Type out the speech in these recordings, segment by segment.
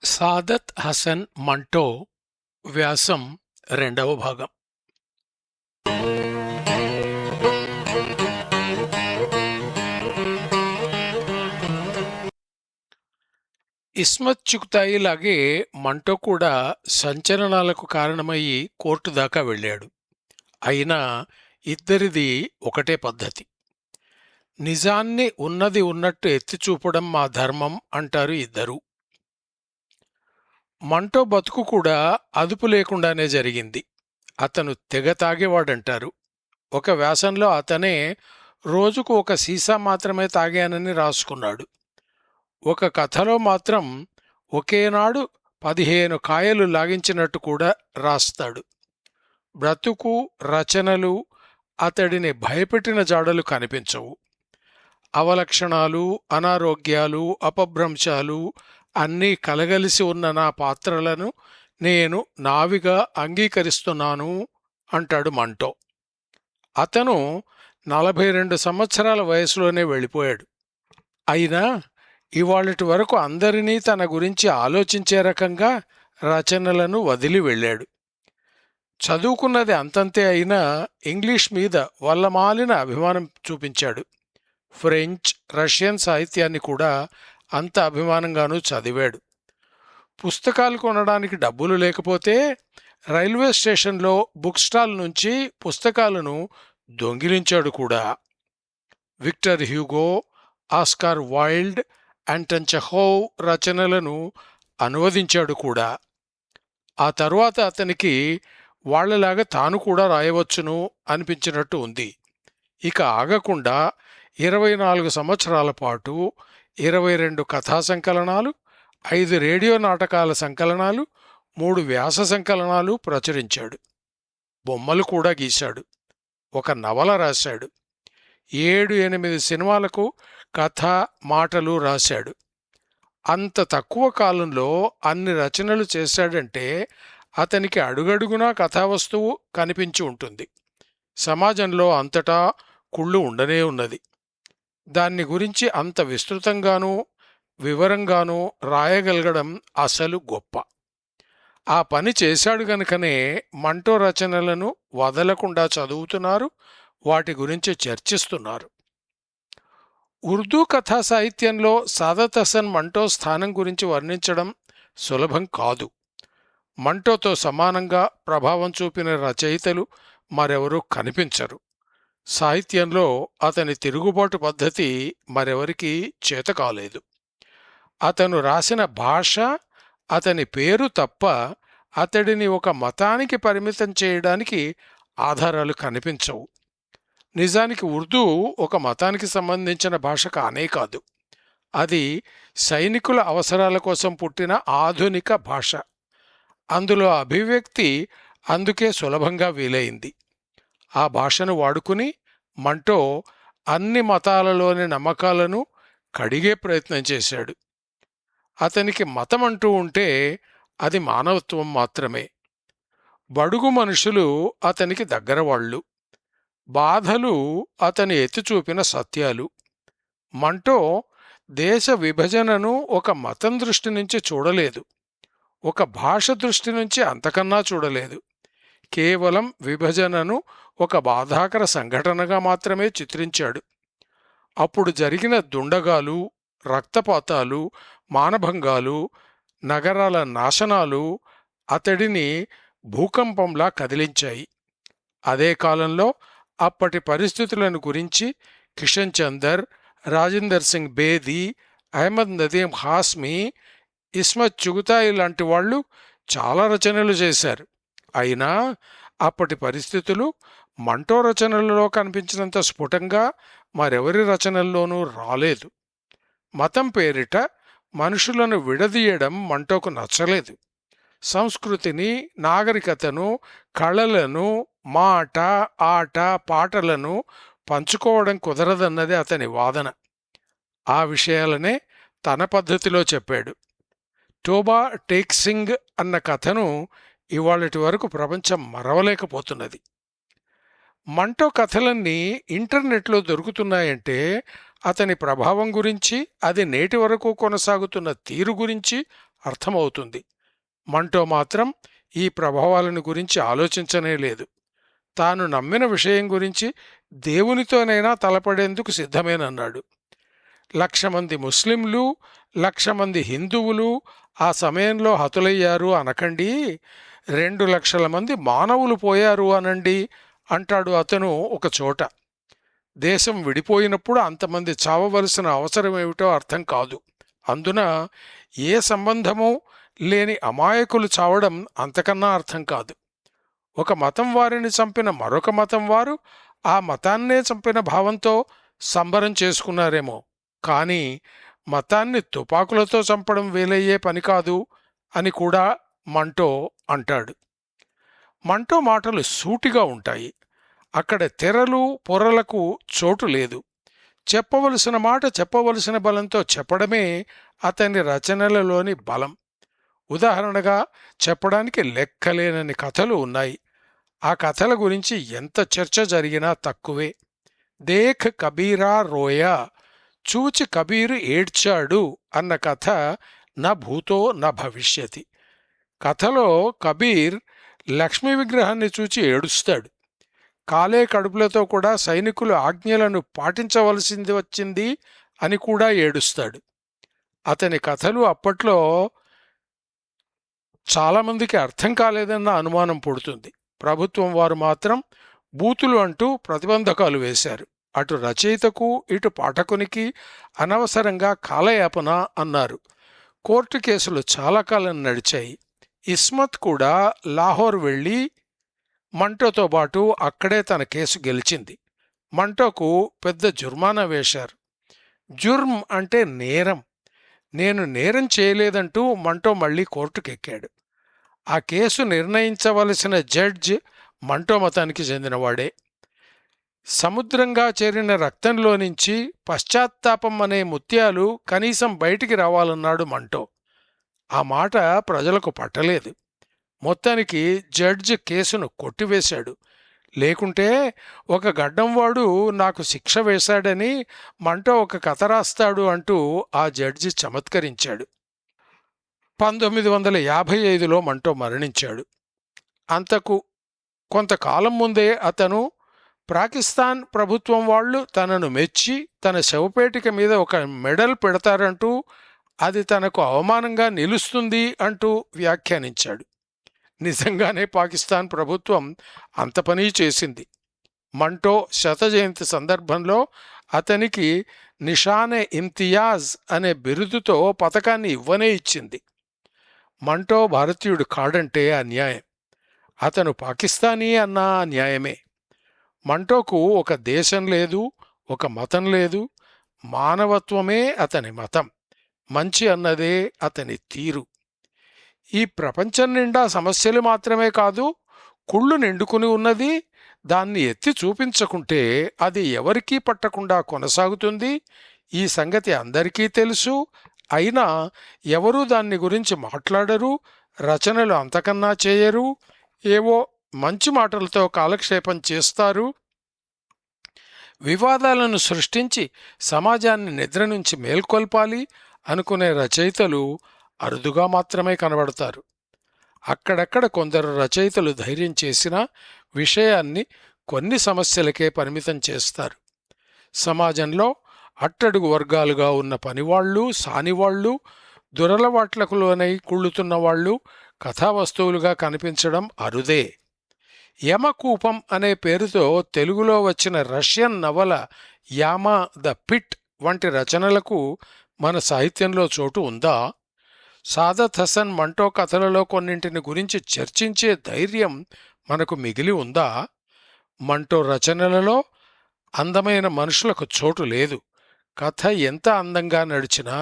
సాదత్ హసన్ మంటో వ్యాసం రెండవ భాగం. ఇస్మత్ చుగ్తాయిలాగే మంటో కూడా సంచలనాలకు కారణమయ్యి కోర్టు దాకా వెళ్ళాడు. అయినా ఇద్దరిది ఒకటే పద్ధతి. నిజాన్ని ఉన్నది ఉన్నట్టు ఎత్తిచూపడం మా ధర్మం అంటారు ఇద్దరూ. మంటో బతుకు కూడా అదుపు లేకుండానే జరిగింది. అతను తెగ తాగేవాడంటారు. ఒక వ్యాసంలో అతనే రోజుకు ఒక సీసా మాత్రమే తాగానని రాసుకున్నాడు. ఒక కథలో మాత్రం ఒకేనాడు 15 కాయలు లాగించినట్టు కూడా రాస్తాడు. బ్రతుకు రచనలు అతడిని భయపెట్టిన జాడలు కనిపించవు. అవలక్షణాలు, అనారోగ్యాలు, అపభ్రంశాలు అన్నీ కలగలిసి ఉన్న నా పాత్రలను నేను నావిగా అంగీకరిస్తున్నాను అంటాడు మంటో. అతను 42 సంవత్సరాల వయసులోనే వెళ్ళిపోయాడు. అయినా ఇవాళటి వరకు అందరినీ తన గురించి ఆలోచించే రకంగా రచనలను వదిలి వెళ్ళాడు. చదువుకున్నది అంతంతే అయినా ఇంగ్లీష్ మీద వల్లమాలిన అభిమానం చూపించాడు. ఫ్రెంచ్, రష్యన్ సాహిత్యాన్ని కూడా అంత అభిమానంగానూ చదివాడు. పుస్తకాలు కొనడానికి డబ్బులు లేకపోతే రైల్వే స్టేషన్లో బుక్ స్టాల్ నుంచి పుస్తకాలను దొంగిలించాడు కూడా. Victor Hugo, Oscar Wilde, Anton Chekhov రచనలను అనువదించాడు కూడా. ఆ తరువాత అతనికి వాళ్లలాగా తాను కూడా రాయవచ్చును అనిపించినట్టు ఉంది. ఇక ఆగకుండా 24 సంవత్సరాల పాటు 22 కథా సంకలనాలు, 5 రేడియో నాటకాల సంకలనాలు, 3 వ్యాస సంకలనాలు ప్రచురించాడు. బొమ్మలు కూడా గీశాడు. ఒక నవల రాశాడు. 7-8 సినిమాలకు కథ మాటలు రాశాడు. అంత తక్కువ కాలంలో అన్ని రచనలు చేశాడంటే అతనికి అడుగడుగునా కథావస్తువు కనిపించి ఉంటుంది. సమాజంలో అంతటా కుళ్ళు ఉండనే ఉన్నది. దాన్ని గురించి అంత విస్తృతంగానూ వివరంగానూ రాయగలగడం అసలు గొప్ప. ఆ పని చేశాడు గనుకనే మంటో రచనలను వదలకుండా చదువుతున్నారు, వాటి గురించి చర్చిస్తున్నారు. ఉర్దూ కథా సాహిత్యంలో సాదత్ హసన్ మంటో స్థానం గురించి వర్ణించడం సులభం కాదు. మంటోతో సమానంగా ప్రభావం చూపిన రచయితలు మరెవరూ కనిపించరు. సాహిత్యంలో అతని తిరుగుబాటు పద్ధతి మరెవరికీ చేతకాలేదు. అతను రాసిన భాష, అతని పేరు తప్ప అతడిని ఒక మతానికి పరిమితం చేయడానికి ఆధారాలు కనిపించవు. నిజానికి ఉర్దూ ఒక మతానికి సంబంధించిన భాష కానే కాదు. అది సైనికుల అవసరాల కోసం పుట్టిన ఆధునిక భాష. అందులో అభివ్యక్తి అందుకే సులభంగా వీలైంది. ఆ భాషను వాడుకుని మంటో అన్ని మతాలలోని నమ్మకాలను కడిగే ప్రయత్నం చేశాడు. అతనికి మతం అంటూ ఉంటే అది మానవత్వం మాత్రమే. బడుగు మనుషులు అతనికి దగ్గరవాళ్లు. బాధలు అతని ఎత్తిచూపిన సత్యాలు. మంటో దేశ విభజనను ఒక మతం దృష్టి నుంచి చూడలేదు, ఒక భాష దృష్టి నుంచి అంతకన్నా చూడలేదు. కేవలం విభజనను ఒక బాధాకర సంఘటనగా మాత్రమే చిత్రించాడు. అప్పుడు జరిగిన దుండగాలు, రక్తపాతాలు, మానభంగాలు, నగరాల నాశనాలు అతడిని భూకంపంలా కదిలించాయి. అదే కాలంలో అప్పటి పరిస్థితులను గురించి కిషన్ చందర్, రాజేందర్ సింగ్ బేది, అహ్మద్ నదీం హాస్మీ, ఇస్మత్ చుగ్తాయి లాంటి వాళ్ళు చాలా రచనలు చేశారు. అయినా అప్పటి పరిస్థితులు మంటో రచనలలో కనిపించినంత స్ఫుటంగా మరెవరి రచనల్లోనూ రాలేదు. మతం పేరిట మనుషులను విడదీయడం మంటోకు నచ్చలేదు. సంస్కృతిని, నాగరికతను, కళలను, మాట, ఆట, పాటలను పంచుకోవడం కుదరదన్నది అతని వాదన. ఆ విషయాలనే తన పద్ధతిలో చెప్పాడు. టోబా టేక్సింగ్ అన్న కథను ఇవాళటి వరకు ప్రపంచం మరవలేకపోతున్నది. మంటో కథలన్నీ ఇంటర్నెట్లో దొరుకుతున్నాయంటే అతని ప్రభావం గురించి, అది నేటి వరకు కొనసాగుతున్న తీరు గురించి అర్థమవుతుంది. మంటో మాత్రం ఈ ప్రభావాలను గురించి ఆలోచించనే లేదు. తాను నమ్మిన విషయం గురించి దేవునితోనైనా తలపడేందుకు సిద్ధమేనన్నాడు. 1,00,000 మంది ముస్లింలు, 1,00,000 మంది హిందువులు ఆ సమయంలో హతులయ్యారు అనకండి, 2,00,000 మంది మానవులు పోయారు అనండి అంటాడు అతను ఒక చోట. దేశం విడిపోయినప్పుడు అంతమంది చావవలసిన అవసరమేమిటో అర్థం కాదు. అందున ఏ సంబంధమూ లేని అమాయకులు చావడం అంతకన్నా అర్థం కాదు. ఒక మతం వారిని చంపిన మరొక మతం వారు ఆ మతాన్నే చంపిన భావంతో సంబరం చేసుకున్నారేమో, కానీ మతాన్ని తుపాకులతో చంపడం వీలయ్యే పని కాదు అని కూడా మంటో అంటాడు. మంటో మాటలు సూటిగా ఉంటాయి. అక్కడ తెరలు పొరలకు చోటు లేదు. చెప్పవలసిన మాట చెప్పవలసిన బలంతో చెప్పడమే అతని రచనలలోని బలం. ఉదాహరణగా చెప్పడానికి లెక్కలేనన్ని కథలు ఉన్నాయి. ఆ కథల గురించి ఎంత చర్చ జరిగినా తక్కువే. దేఖ్ కబీరా రోయా, చూచి కబీరు ఏడ్చాడు అన్న కథ నా భూతో నా భవిష్యతి. కథలో కబీర్ లక్ష్మీ విగ్రహాన్ని చూచి ఏడుస్తాడు. కాలే కడుపులతో కూడా సైనికులు ఆజ్ఞలను పాటించవలసింది వచ్చింది అని కూడా ఏడుస్తాడు. అతని కథలు అప్పట్లో చాలామందికి అర్థం కాలేదన్న అనుమానం పుడుతుంది. ప్రభుత్వం వారు మాత్రం బూతులు అంటూ ప్రతిబంధకాలు వేశారు. అటు రచయితకు ఇటు పాఠకునికి అనవసరంగా కాలయాపన అన్నారు. కోర్టు కేసులు చాలా కాలం నడిచాయి. ఇస్మత్ కూడా లాహోర్ వెళ్ళి మంటోతో పాటు అక్కడే తన కేసు గెలిచింది. మంటోకు పెద్ద జుర్మానా వేశారు. జుర్మ్ అంటే నేరం. నేను నేరం చేయలేదంటూ మంటో మళ్లీ కోర్టుకెక్కాడు. ఆ కేసు నిర్ణయించవలసిన జడ్జ్ మంటో మతానికి చెందినవాడే. సముద్రంగా చేరిన రక్తంలో నుంచి పశ్చాత్తాపం అనే ముత్యాలు కనీసం బయటికి రావాలన్నాడు మంటో. ఆ మాట ప్రజలకు పట్టలేదు. మొత్తానికి జడ్జ్ కేసును కొట్టివేశాడు. లేకుంటే ఒక గడ్డంవాడు నాకు శిక్ష వేశాడని మంటో ఒక కథ రాస్తాడు అంటూ ఆ జడ్జి చమత్కరించాడు. 1955లో మంటో మరణించాడు. అంతకు కొంతకాలం ముందే అతను పాకిస్తాన్ ప్రభుత్వం వాళ్ళు తనను మెచ్చి తన శవపేటిక మీద ఒక మెడల్ పెడతారంటూ అది తనకు అవమానంగా నిలుస్తుంది అంటూ వ్యాఖ్యానించాడు. నిజంగానే పాకిస్తాన్ ప్రభుత్వం అంత పని చేసింది. మంటో శతజయంతి సందర్భంలో అతనికి నిషానే ఇమ్తియాజ్ అనే బిరుదుతో పతకాన్ని ఇవ్వనే ఇచ్చింది. మంటో భారతీయుడు కాడంటే అన్యాయం. అతను పాకిస్తానీ అన్నా న్యాయమే. మంటోకు ఒక దేశం లేదు, ఒక మతం లేదు. మానవత్వమే అతని మతం. మంచి అన్నదే అతని తీరు. ఈ ప్రపంచం నిండా సమస్యలు మాత్రమే కాదు, కుళ్ళు నిండుకుని ఉన్నది. దాన్ని ఎత్తి చూపించకుంటే అది ఎవరికీ పట్టకుండా కొనసాగుతుంది. ఈ సంగతి అందరికీ తెలుసు. అయినా ఎవరూ దాన్ని గురించి మాట్లాడరు, రచనలు అంతకన్నా చేయరు. ఏవో మంచి మాటలతో కాలక్షేపం చేస్తారు. వివాదాలను సృష్టించి సమాజాన్ని నిద్ర నుంచి మేల్కొల్పాలి అనుకునే రచయితలు అరుదుగా మాత్రమే కనబడతారు. అక్కడక్కడ కొందరు రచయితలు ధైర్యం చేసినా విషయాన్ని కొన్ని సమస్యలకే పరిమితం చేస్తారు. సమాజంలో అట్టడుగు వర్గాలుగా ఉన్న పనివాళ్లు, సానివాళ్లు, దురలవాట్లకు లోనై కుళ్ళుతున్నవాళ్లు కథావస్తువులుగా కనిపించడం అరుదే. యమకూపం అనే పేరుతో తెలుగులో వచ్చిన రష్యన్ నవల యామా ద పిట్ వంటి రచనలకు మన సాహిత్యంలో చోటు ఉందా? సాదత్ హసన్ మంటో కథలలో కొన్నింటిని గురించి చర్చించే ధైర్యం మనకు మిగిలి ఉందా? మంటో రచనలలో అందమైన మనుషులకు చోటు లేదు. కథ ఎంత అందంగా నడిచినా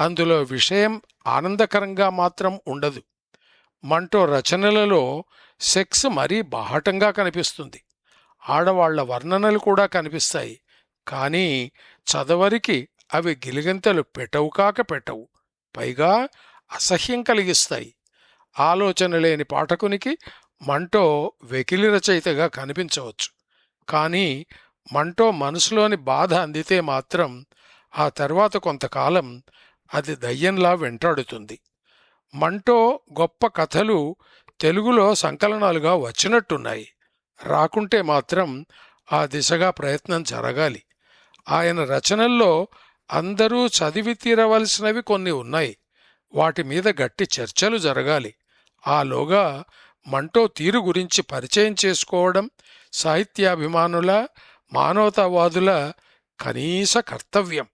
అందులో విషయం ఆనందకరంగా మాత్రం ఉండదు. మంటో రచనలలో సెక్స్ మరీ బాహటంగా కనిపిస్తుంది. ఆడవాళ్ల వర్ణనలు కూడా కనిపిస్తాయి. కానీ చదవరికి అవి గిలిగంతలు పెట్టవు కాక పెట్టవు. పైగా అసహ్యం కలిగిస్తాయి. ఆలోచన లేని పాఠకునికి మంటో వెకిలి రచయితగా కనిపించవచ్చు. కానీ మంటో మనసులోని బాధ అందితే మాత్రం ఆ తర్వాత కొంతకాలం అది దయ్యంలా వెంటాడుతుంది. మంటో గొప్ప కథలు తెలుగులో సంకలనాలుగా వచ్చినట్టున్నాయి. రాకుంటే మాత్రం ఆ దిశగా ప్రయత్నం జరగాలి. ఆయన రచనల్లో అందరూ చదివి తీరవలసినవి కొన్ని ఉన్నాయి. వాటి మీద గట్టి చర్చలు జరగాలి. ఆలోగా మంటో తీరు గురించి పరిచయం చేసుకోవడం సాహిత్యాభిమానుల, మానవతావాదుల కనీస కర్తవ్యం.